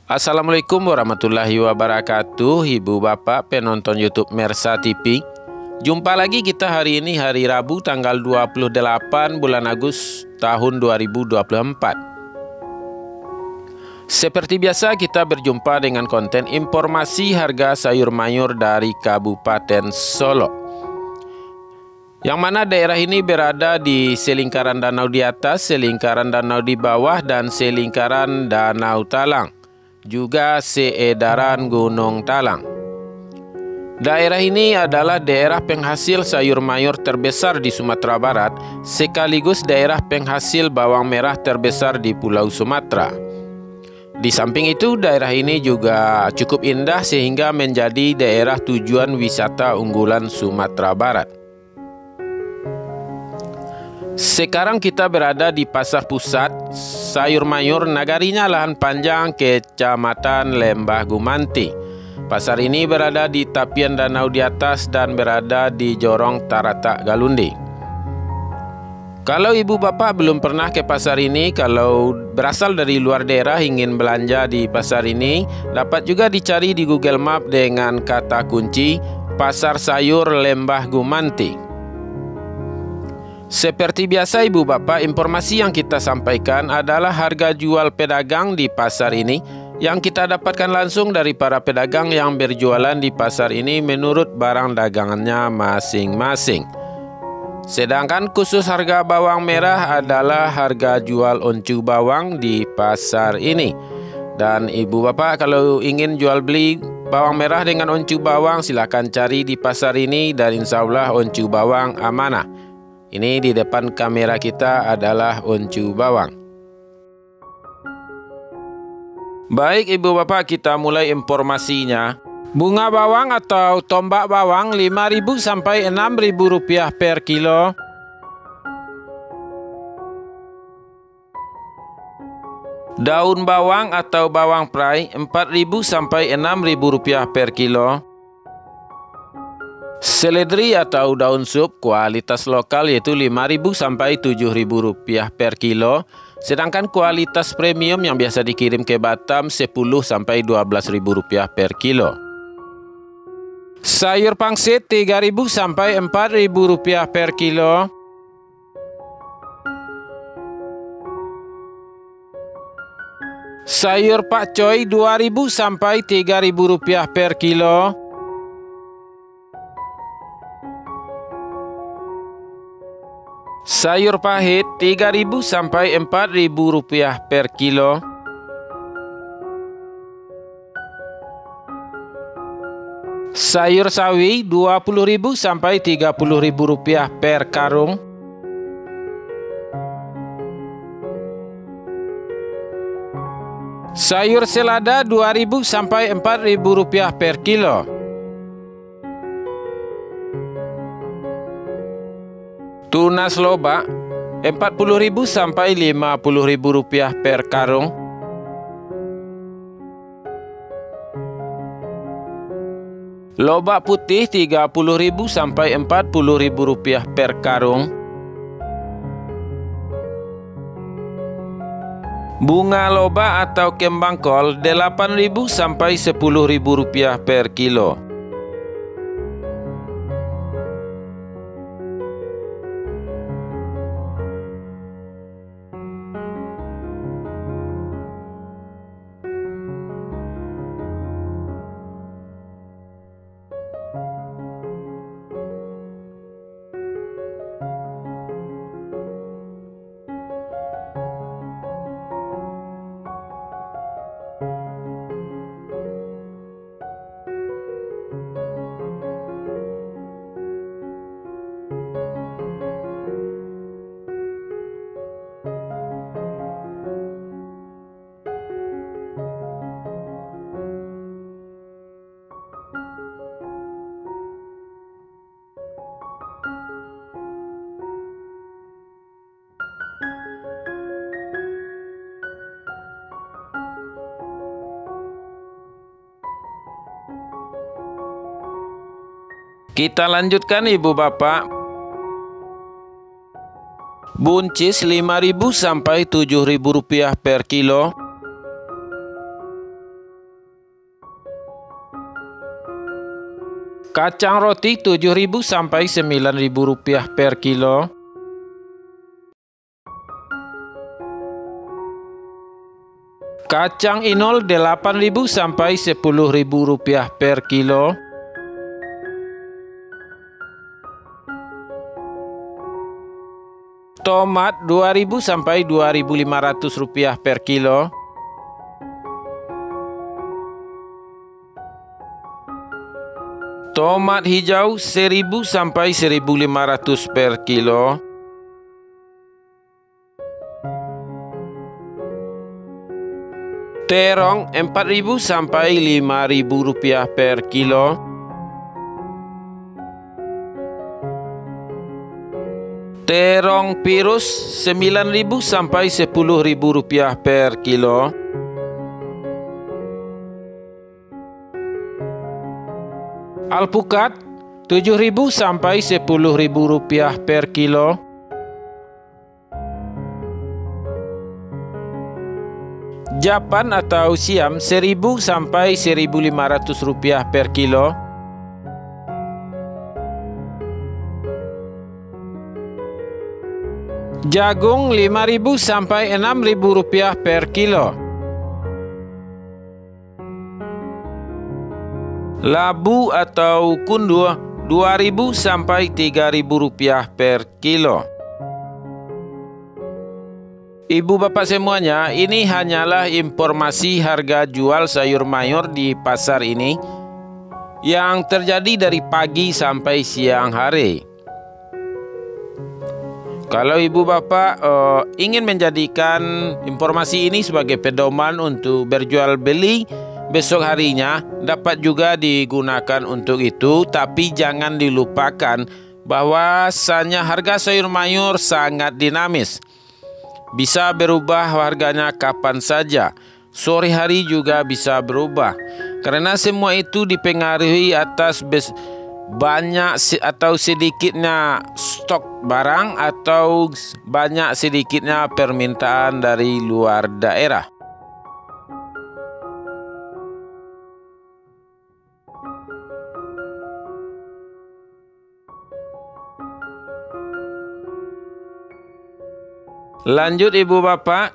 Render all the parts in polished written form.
Assalamualaikum warahmatullahi wabarakatuh, Ibu Bapak penonton YouTube Mersa TV. Jumpa lagi kita hari ini, hari Rabu tanggal 28 bulan Agustus tahun 2024. Seperti biasa kita berjumpa dengan konten informasi harga sayur mayur dari Kabupaten Solo, yang mana daerah ini berada di selingkaran danau di atas, selingkaran danau di bawah, dan selingkaran Danau Talang, juga seedaran Gunung Talang. Daerah ini adalah daerah penghasil sayur mayur terbesar di Sumatera Barat, sekaligus daerah penghasil bawang merah terbesar di Pulau Sumatera. Di samping itu, daerah ini juga cukup indah sehingga menjadi daerah tujuan wisata unggulan Sumatera Barat. Sekarang kita berada di Pasar Pusat Sayur Mayur Nagarinya Lahan Panjang, Kecamatan Lembah Gumanti. Pasar ini berada di tepian danau di atas dan berada di Jorong Taratak Galundi. Kalau ibu bapak belum pernah ke pasar ini, kalau berasal dari luar daerah ingin belanja di pasar ini, dapat juga dicari di Google Map dengan kata kunci Pasar Sayur Lembah Gumanti. Seperti biasa ibu bapak, informasi yang kita sampaikan adalah harga jual pedagang di pasar ini yang kita dapatkan langsung dari para pedagang yang berjualan di pasar ini menurut barang dagangannya masing-masing. Sedangkan khusus harga bawang merah adalah harga jual oncu bawang di pasar ini. Dan ibu bapak kalau ingin jual beli bawang merah dengan oncu bawang, silahkan cari di pasar ini dan insya Allah oncu bawang amanah. Ini di depan kamera kita adalah oncu bawang. Baik ibu bapak, kita mulai informasinya. Bunga bawang atau tombak bawang 5.000 sampai 6.000 rupiah per kilo. Daun bawang atau bawang prai 4.000 sampai 6.000 rupiah per kilo. Seledri atau daun sup kualitas lokal yaitu 5.000 sampai 7.000 rupiah per kilo. Sedangkan kualitas premium yang biasa dikirim ke Batam 10 sampai 12.000 rupiah per kilo. Sayur pangsit 3.000 sampai 4.000 rupiah per kilo. Sayur pakcoy 2.000 sampai 3.000 rupiah per kilo. Sayur pahit 3.000 sampai 4.000 rupiah per kilo. Sayur sawi 20.000 sampai 30.000 rupiah per karung. Sayur selada 2.000 sampai 4.000 rupiah per kilo. Tunas lobak 40.000 sampai 50.000 rupiah per karung. Lobak putih 30.000 sampai 40.000 rupiah per karung. Bunga lobak atau kembang kol 8.000 sampai 10.000 rupiah per kilo. Kita lanjutkan ibu bapak. Buncis 5.000 sampai 7.000 rupiah per kilo. Kacang roti Rp7.000 sampai Rp9.000 per kilo. Kacang inol Rp8.000 sampai Rp10.000 per kilo. Tomat Rp2.000 sampai Rp2.500 per kilo. Tomat hijau Rp1.000 sampai Rp1.500 per kilo. Terong Rp4.000 sampai Rp5.000 per kilo. Terong pirus Rp9.000 sampai Rp10.000 per kilo. Alpukat Rp7.000 sampai Rp10.000 per kilo. Japan atau siam Rp1.000 sampai Rp1.500 per kilo. Jagung Rp5.000 sampai Rp6.000 per kilo. Labu atau kundur Rp2.000 sampai Rp3.000 per kilo. Ibu bapak semuanya, ini hanyalah informasi harga jual sayur mayur di pasar ini yang terjadi dari pagi sampai siang hari. Kalau ibu bapak ingin menjadikan informasi ini sebagai pedoman untuk berjual beli besok harinya, dapat juga digunakan untuk itu, tapi jangan dilupakan bahwasanya harga sayur mayur sangat dinamis. Bisa berubah harganya kapan saja, sore hari juga bisa berubah. Karena semua itu dipengaruhi atas banyak atau sedikitnya stok barang atau banyak sedikitnya permintaan dari luar daerah. Lanjut ibu bapak,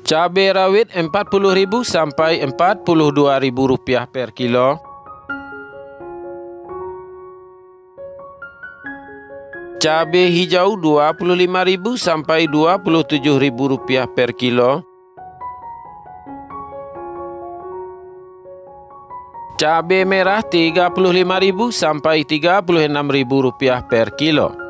cabai rawit Rp40.000 sampai Rp42.000 per kilo. Cabai hijau Rp25.000 sampai Rp27.000 per kilo. Cabai merah Rp35.000 sampai Rp36.000 per kilo.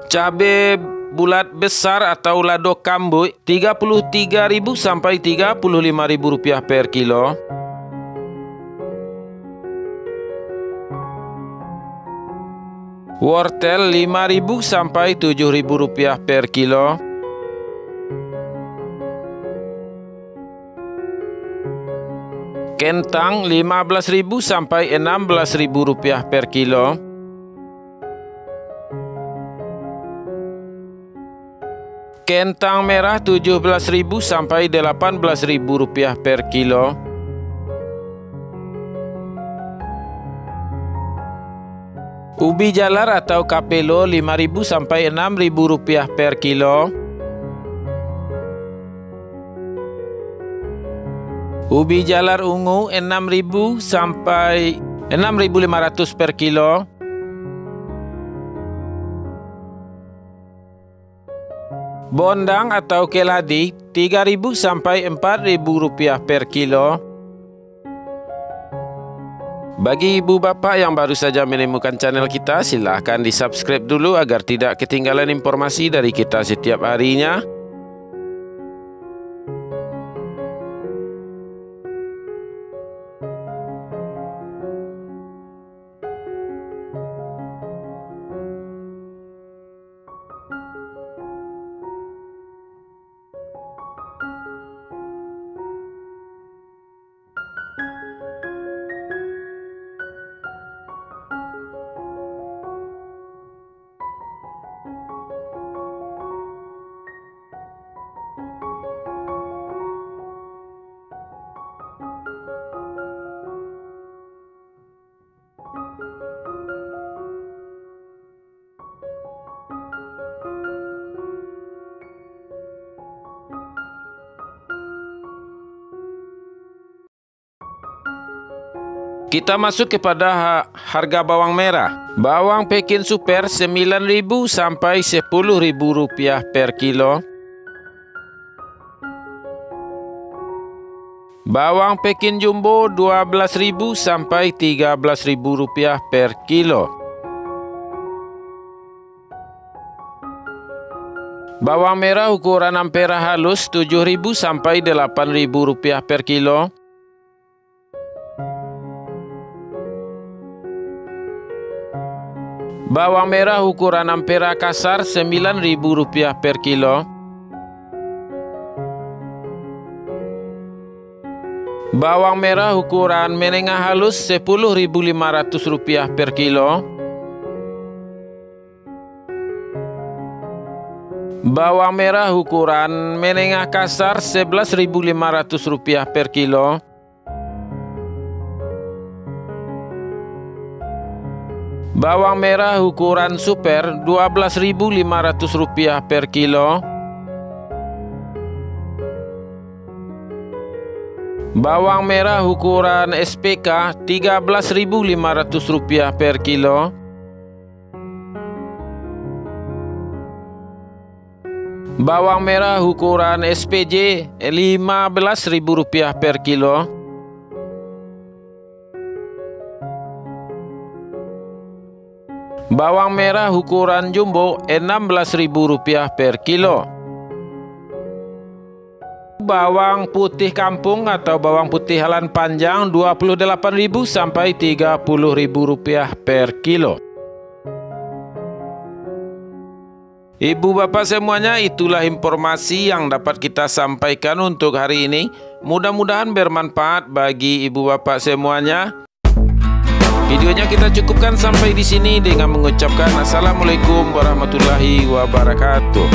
Cabai bulat besar atau lado kambuj Rp33.000 sampai Rp35.000 per kilo. Wortel Rp5.000 sampai Rp7.000 per kilo. Kentang Rp15.000 sampai Rp16.000 per kilo. Kentang merah Rp17.000 sampai Rp18.000 per kilo. Ubi jalar atau kapelo Rp5.000 sampai Rp6.000 per kilo. Ubi jalar ungu Rp6.000 sampai Rp6.500 per kilo. Bondang atau keladi Rp3.000 sampai Rp4.000 per kilo. Bagi ibu bapak yang baru saja menemukan channel kita, silahkan di-subscribe dulu agar tidak ketinggalan informasi dari kita setiap harinya. Kita masuk kepada harga bawang merah. Bawang Pekin Super 9.000 sampai 10.000 rupiah per kilo. Bawang Pekin Jumbo 12.000 sampai 13.000 rupiah per kilo. Bawang merah ukuran ampera halus 7.000 sampai 8.000 rupiah per kilo. Bawang merah ukuran ampera kasar 9.000 rupiah per kilo. Bawang merah ukuran menengah halus 10.500 rupiah per kilo. Bawang merah ukuran menengah kasar 11.500 rupiah per kilo. Bawang merah ukuran super 12.500 rupiah per kilo. Bawang merah ukuran SPK 13.500 rupiah per kilo. Bawang merah ukuran SPJ 15.000 rupiah per kilo. Bawang merah ukuran jumbo 16.000 rupiah per kilo. Bawang putih kampung atau bawang putih halan panjang 28.000 sampai 30.000 rupiah per kilo. Ibu bapak semuanya, itulah informasi yang dapat kita sampaikan untuk hari ini. Mudah-mudahan bermanfaat bagi ibu bapak semuanya. Videonya kita cukupkan sampai di sini dengan mengucapkan Assalamualaikum warahmatullahi wabarakatuh.